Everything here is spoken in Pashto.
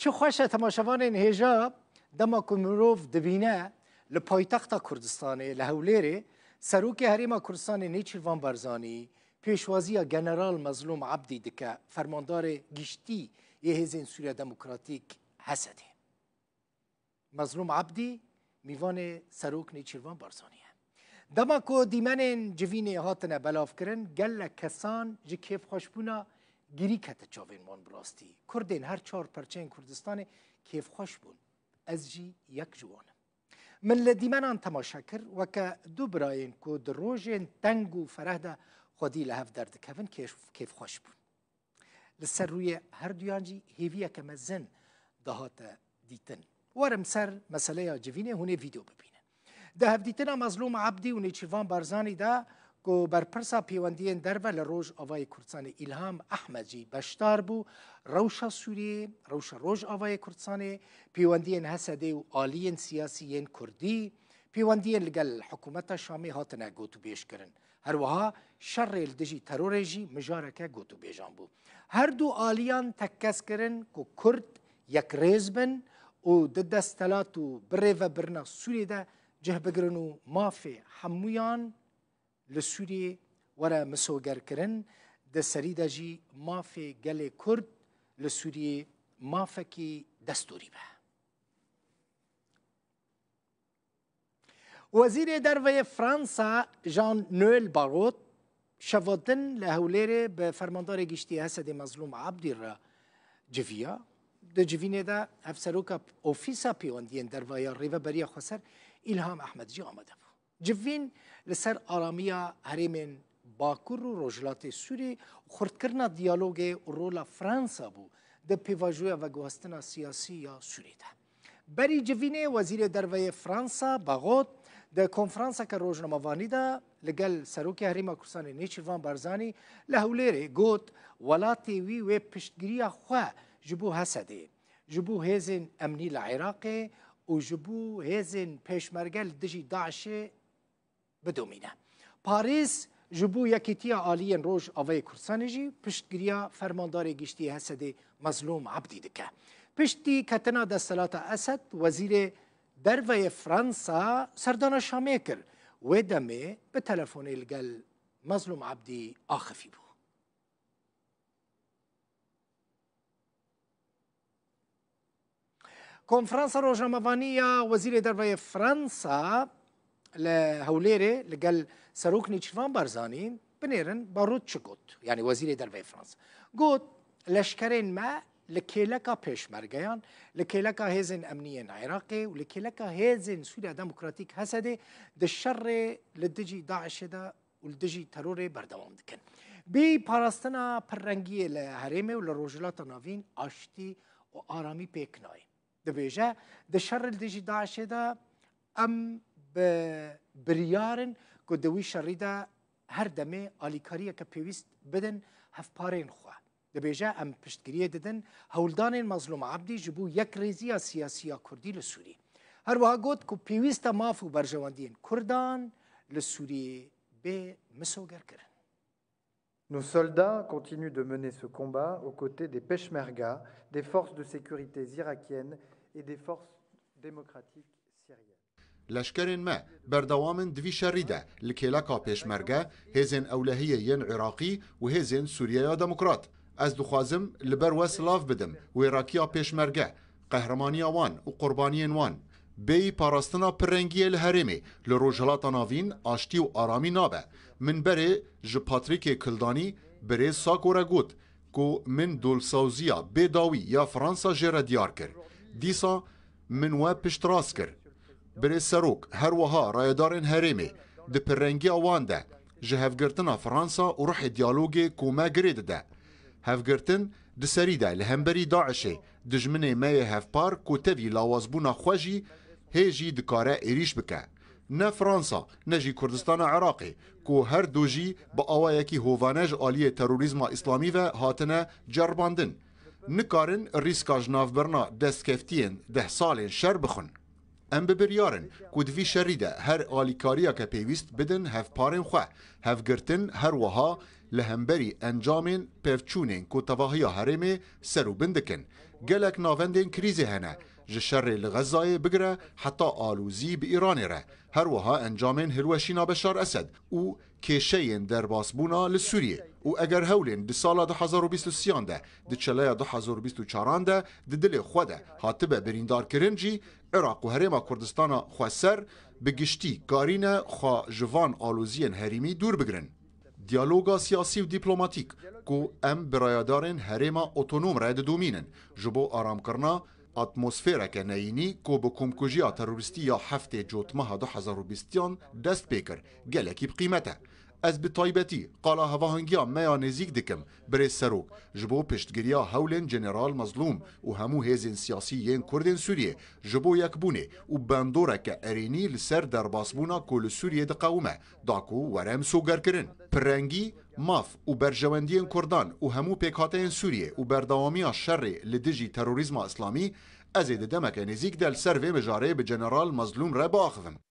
چه خوشه تماشاوان هجا دما که مروف دبینه لپایتخت کردستان لهولیره سروک هریما کردستان نیچیروان برزانی پیشوازی جنرال مظلوم عبدی دکه فرماندار گشتی یه هزین سوریه دموکراتیک حسده مظلوم عبدی میوان سروک نیچیروان برزانیه دما که دیمن جوین هاتنه بلاف کرن گل کسان جی کیف خوشبونا گیری کت چاوین من براستی کردین هر چهار پرچین کردستان کیف خوش بون از جی یک جوانم من لدیمنان تماشا کر وکا دو براین که در روژین تنگ و فرهده خودی لحف درد کفن کیف خوش بون لسر روی هر دویان جی هیویه که مزن دهات دیتن ورم سر مسئله جوینه هونه ویدیو ببینه ده هفدیتنا مظلوم عبدی و نیچیروان برزانی ده که برپرسا پیوندین دربه لروج آوای کردستان الهام احمدی بشتار بو روشا سوریه روشا روج آوای کردستان پیوندین حسده و آلین سیاسیین کردی پیوندین لگل حکومت شامی هاتنه گوتو بیش کرن هر وها شر الدجی ترورجی مجارکه گوتو بیجان بو هر دو آلیان تکس کرن که کرد یک ریز بن و دستلات و بره و برنا سوریه ده جه بگرن و مافی حمویان لسوریه ورا مسوگر کرن ده سریده جی مافی گل کرد لسوریه مافی کی دستوری به وزیر دروی فرانسا جان نوئل باروت شوادن لهولیره به فرماندار گشتی حسد مظلوم عبدی را جویا ده جوینه ده افسروکا اوفیسا پیوندین دروی ریوه بریا خسر الهام احمدی آمده بود جوین لسر آرامیا هریمن باکور و روجلات سوری خردکرنا دیالوگ رولا فرانسا بو ده پیواجویا و گوهستنا سیاسی یا سوری ده بری جوینه وزیر دروی فرانسا باغوت ده کنفرانسا که روزنامه‌وانی ده لگل سروک هریما کردستان نیچیروان برزانی لهولیره گوت ولاتی وی و پشتگیری خواه جبو حسده جبو هزین امنی العراق و جبو هزین پیشمرگل دجی داعش بدومینه پاریس جبو یکیتیا آلین روش آوای کردستان جی پشتگیری فرماندار گشتی حسده مظلوم عبدی دکه پشتی کتنا دستلات اسد وزیر دروی فرانسا سردان شامه کر و دمه به تلفون الگل مظلوم عبدی آخفی بو کنفرانس روزنامه‌وانی وزیر دروی فرانسا لهولیره لگل سروک نیچیروان برزانی بنیرن باروت چگوت یعنی وزیر دروی فرانسا گوت لشکرین ما لکیلکا پیشمرگیان لکیلکا هزین امنیین عراقی و لکیلکا هزین سوریا دموکراتیک حسده ده شر لدجی داعش ده و لدجی ترور بردوام دکن بی پاراستنا پررنگی لحرمه و لروجلات ناوین آشتی و آرامی پیکنای ده بیجه ده شر لدجی داعش ده ام بریارن که دوی شری ده هر دمه آلیکاریه که پیویست بدن هفپارین خواه ده بیجه ام پشتگیریه ددن هولدان مظلوم عبدی جبو یک ریزی سیاسی کردی لسوری هر وها گوت که پیویست مافو برجواندین کردان لسوری به مسوگر کرن Nos soldats continuent de mener ce combat aux côtés des Peshmerga, des forces de sécurité irakiennes et des forces démocratiques syriennes. لشکرین ما بردوامن دوی شریده لکیلکا پیشمرگه هزین اولهیین عراقی و هزین سوریه دموکرات از دخوازم لبر و سلاف بدم و عراقیا پیشمرگه قهرمانی وان و قربانی وان بی پاراستنا پرنگی الهرمی لروجلات ناوین آشتی و آرامی نابه من بره جپاتریک کلدانی بره ساکورا گوت کو من دولسازیا بداوی یا فرانسا جره دیار کر دیسا من و پشتراس کر بره سروک هر وها رایدارن هرمی ده پرنگی آوان ده جهفگرتنا فرانسا و روح دیالوگ کوما گرید ده هفگرتن ده سری ده لهمبری داعشه دجمنه مای هفپار کو توی لاوازبونا خوژی هیجی دکاره ایریش بکه نه فرانسا نه جی کردستان عراقی کو هر دوجی با آوایکی هوانج آلی تروریزم اسلامی و هاتنه جرباندن نکارن ریسکاج نافبرنا دستکفتین 10 سالین شر بخون ام ببریارن کو دوی شریده هر آلیکاریا که پیویست بدن هفپارن خواه هفگرتن هر وها لهمبری انجامین پیفچونین کو تواهی هرمه سرو بندکن gelek navendên krîzê hene ji şerê li Xezayê bigire heta alûzî bi Îranê re herwiha encamên hilweşîna Beşar Esed û kêşeyên derbasbûna li Sûriyê û eger hewlên di sala 2023 de di çeleya 2024 de di dilê xwe de hatibe birîndarkirin jî Iraq û Herêma Kurdistana xweser bi giştî karîne xwe ji van alûziyên herîmî dûr bigirin. Diyaloga siyasî û dîplomatîk ku em birayadarên herêma otonom re didomînin ji bo aramkirina atmosfêreke neyînî ku bi komkujiya terorîstî ya heftê cotmeha 2020 dest pê kir gelekî bi qîmet e. Ez bi taybetî qala hevahangiya me ya nêzik dikim birêz serok ji bo piştgiriya hewlên General Mazlûm û hemû hêzên siyasî yên Kurdên Sûriyê ji bo yekbûnê û bendoreke erênî li ser derbasbûna ku li Sûriyê diqewime da ku were em sogerkirin. Pirrengî, maf û berjewendiyên Kurdan û hemû pêkhateyên Sûriyê û berdewamiya şerrê li dijî terorîzma İslamî ez ê di demeke nêzik de li ser vê mijarê bi General Mazlûm re biaxivim.